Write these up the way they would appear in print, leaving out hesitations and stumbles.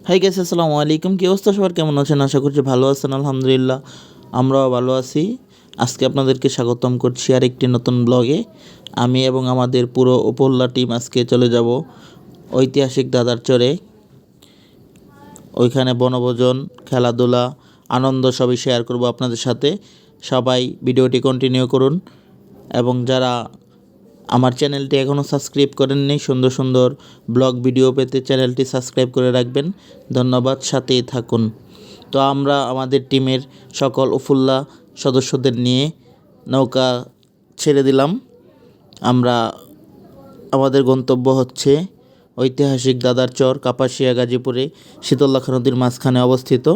Hi guys, আসসালামু আলাইকুম। কি অবস্থা সবার, কেমন আছেন? আশা করছি ভালো আছেন। আলহামদুলিল্লাহ, আমরাও ভালো আছি। আজকে আপনাদেরকে স্বাগতম করছি আর একটি নতুন ব্লগে। আমি এবং আমাদের পুরো উপল্লা টিম আজকে চলে যাব ঐতিহাসিক দাদার চরে। ওইখানে বনভোজন, খেলাধুলা, আনন্দ সবই শেয়ার করব আপনাদের সাথে। সবাই ভিডিওটি কন্টিনিউ করুন এবং যারা আমার চ্যানেলটি এখনও সাবস্ক্রাইব করেননি, সুন্দর সুন্দর ব্লগ ভিডিও পেতে চ্যানেলটি সাবস্ক্রাইব করে রাখবেন। ধন্যবাদ, সাথেই থাকুন। তো আমরা আমাদের টিমের সকল উফুল্লা সদস্যদের নিয়ে নৌকা ছেড়ে দিলাম। আমরা আমাদের গন্তব্য হচ্ছে ঐতিহাসিক দাদার চর, কাপাসিয়া, গাজীপুরে শীতললক্ষা নদীর মাঝখানে অবস্থিত।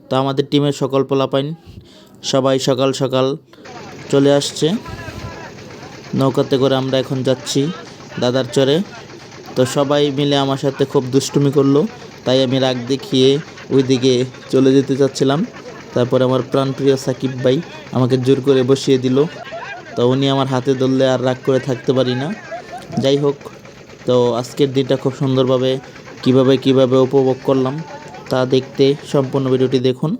তো আমাদের টিমের সকল পোলাপাইন সবাই সকাল সকাল চলে আসছে। নৌকাতে করে আমরা এখন যাচ্ছি দাদার চরে। তো সবাই মিলে আমার সাথে খুব দুষ্টুমি করলো, তাই আমি রাগ দেখিয়ে ওইদিকে চলে যেতে চাচ্ছিলাম। তারপরে আমার প্রাণপ্রিয় সাকিব ভাই আমাকে জোর করে বসিয়ে দিল। তো উনি আমার হাতে ধরলে আর রাগ করে থাকতে পারি না। যাই হোক, তো আজকের দিনটা খুব সুন্দরভাবে কিভাবে উপভোগ করলাম তা দেখতে সম্পূর্ণ ভিডিওটি দেখুন।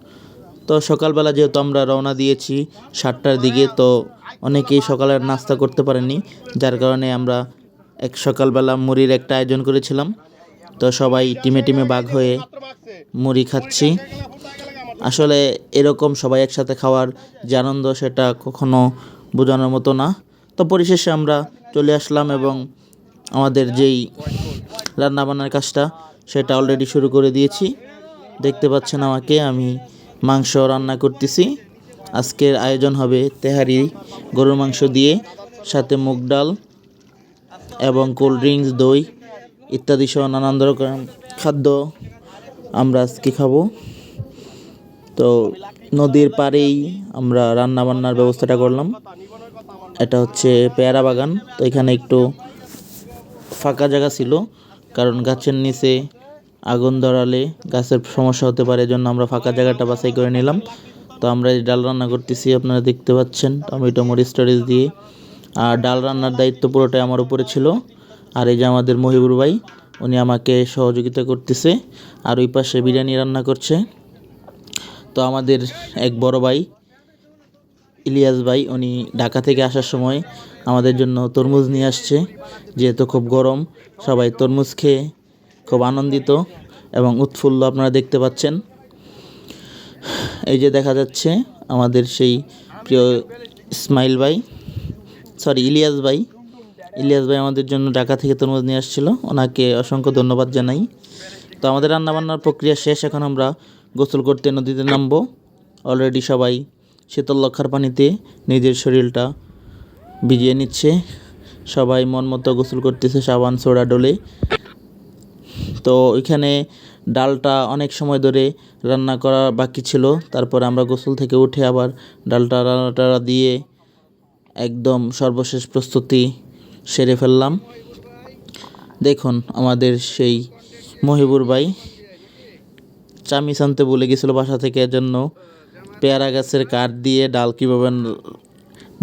তো সকালবেলা যেহেতু আমরা রওনা দিয়েছি 7টার দিকে, তো অনেকেই সকালের নাস্তা করতে পারেনি, যার কারণে আমরা সকালবেলা মুড়ির একটা আয়োজন করেছিলাম। তো সবাই টিমে টিমে ভাগ হয়ে মুড়ি খাচ্ছি। আসলে এরকম সবাই একসাথে খাওয়ার যে আনন্দ, সেটা কখনো বোঝানোর মতো না। তো পরিশেষে আমরা চলে আসলাম এবং আমাদের যেই রান্নাবান্নার কাজটা সেটা অলরেডি শুরু করে দিয়েছি। দেখতে পাচ্ছেন আমাকে, আমি মাংস রান্না করতেছি। আজকের আয়োজন হবে তেহারি গরুর মাংস দিয়ে, সাথে মুগ ডাল এবং কোল্ড ড্রিঙ্কস, দই ইত্যাদি সহ নানান রকম খাদ্য আমরা আজকে খাবো। তো নদীর পাড়েই আমরা রান্নাবান্নার ব্যবস্থাটা করলাম। এটা হচ্ছে পেয়ারা বাগান। তো এখানে একটু ফাঁকা জায়গা ছিল, কারণ গাছের নিচে আগুন ধরালে গাছের সমস্যা হতে পারে, এজন্য আমরা ফাঁকা জায়গাটা বাছাই করে নিলাম। তো আমরা এই ডাল রান্না করতেছি, আপনারা দেখতে পাচ্ছেন টমেটো মরিচ টরিচ দিয়ে। আর ডাল রান্নার দায়িত্ব পুরোটাই আমার উপরে ছিল। আর এই যে আমাদের মহিবুর ভাই, উনি আমাকে সহযোগিতা করতেছে। আর ওই পাশে বিরিয়ানি রান্না করছে। তো আমাদের এক বড় ভাই ইলিয়াস ভাই, উনি ঢাকা থেকে আসার সময় আমাদের জন্য তরমুজ নিয়ে আসছে। যেহেতু খুব গরম, সবাই তরমুজ খেয়ে খুব আনন্দিত এবং উৎফুল্ল আপনারা দেখতে পাচ্ছেন। এই যে দেখা যাচ্ছে আমাদের সেই প্রিয় ইসমাইল ভাই, ইলিয়াস ভাই আমাদের জন্য ঢাকা থেকে তরমুজ নিয়ে আসছিল। ওনাকে অসংখ্য ধন্যবাদ জানাই। তো আমাদের রান্নাবান্নার প্রক্রিয়া শেষ, এখন আমরা গোসল করতে নদীতে নামবো। অলরেডি সবাই শীতললক্ষার পানিতে নিজের শরীরটা ভিজিয়ে নিচ্ছে। সবাই মন মতো গোসল করতেছে সাবান সোডা ডলে। তো ওইখানে ডালটা অনেক সময় ধরে রান্না করা বাকি ছিল। তারপর আমরা গোসল থেকে উঠে আবার ডালটা রান্নাটা দিয়ে একদম সর্বশেষ প্রস্তুতি সেরে ফেললাম। দেখুন আমাদের সেই মহিবুর ভাই চামিচ আনতে ভুলে গেছিলো বাসা থেকে, এজন্য পেয়ারা গাছের কাঠ দিয়ে ডাল কীভাবে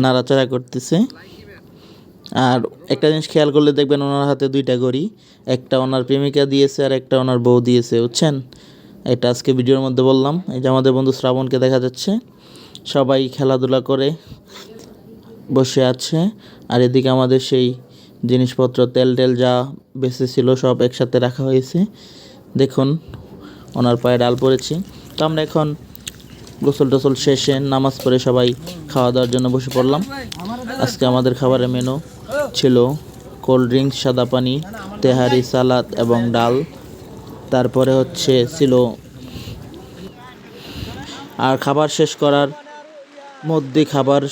নাড়াচাড়া করতেছে। আর একটা জিনিস খেয়াল করলে দেখবেন ওনার হাতে দুইটা ঘড়ি, একটা ওনার প্রেমিকা দিয়েছে আর একটা ওনার বউ দিয়েছে, বুঝছেন। এটা আজকে ভিডিওর মধ্যে বললাম। এই যে আমাদের বন্ধু শ্রাবণকে দেখা যাচ্ছে, সবাই খেলাধুলা করে বসে আছে। আর এদিকে আমাদের সেই জিনিসপত্র তেল যা বেঁচে ছিল সব একসাথে রাখা হয়েছে। দেখুন ওনার পায়ে ডাল পড়েছি। তো আমরা এখন গোসল টোসল শেষে নামাজ পড়ে সবাই খাওয়া দাওয়ার জন্য বসে পড়লাম। আজকে আমাদের খাবারের মেনু ছিল কোল্ড ড্রিঙ্কস, সাদা পানি, তেহারি, সালাদ এবং ডাল। তারপরে ছিল আর খাবার শেষ করার মধ্যে খাবার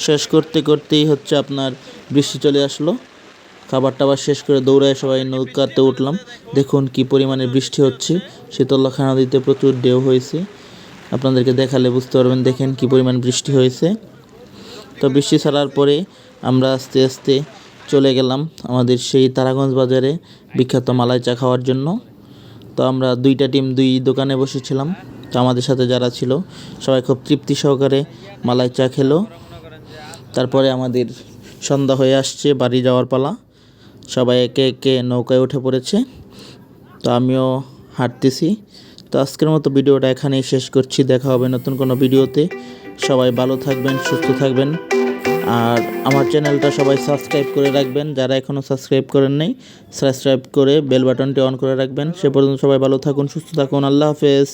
শেষ করতেই আপনার বৃষ্টি চলে আসলো। খাবার টাবার শেষ করে দৌড়ায় সবাই নৌকাতে উঠলাম। দেখুন কি পরিমাণে বৃষ্টি হচ্ছে। শীতললক্ষা নদীতে প্রচুর ঢেউ হয়েছে, আপনাদেরকে দেখালে বুঝতে পারবেন। দেখেন কি পরিমাণ বৃষ্টি হয়েছে। তো বৃষ্টি ছাড়ার পরে আমরা আস্তে আস্তে চলে গেলাম আমাদের সেই তারাগঞ্জ বাজারে বিখ্যাত মালাই চা খাওয়ার জন্য। তো আমরা দুইটা টিম দুই দোকানে বসেছিলাম। তো আমাদের সাথে যারা ছিল সবাই খুব তৃপ্তি সহকারে মালাই চা খেলো। তারপরে আমাদের সন্ধ্যা হয়ে আসছে, বাড়ি যাওয়ার পালা। সবাই একে একে নৌকায় উঠে পড়েছে। তো আমিও হাঁটতেছি। তো আজকের মতো ভিডিওটা এখানেই শেষ করছি। দেখা হবে নতুন কোনো ভিডিওতে। সবাই ভালো থাকবেন, সুস্থ থাকবেন। আর আমার চ্যানেলটা সবাই সাবস্ক্রাইব করে রাখবেন, যারা এখনও সাবস্ক্রাইব করেন নাই সাবস্ক্রাইব করে বেল বাটনটি অন করে রাখবেন। সে পর্যন্ত সবাই ভালো থাকুন, সুস্থ থাকুন। আল্লাহ হাফেজ।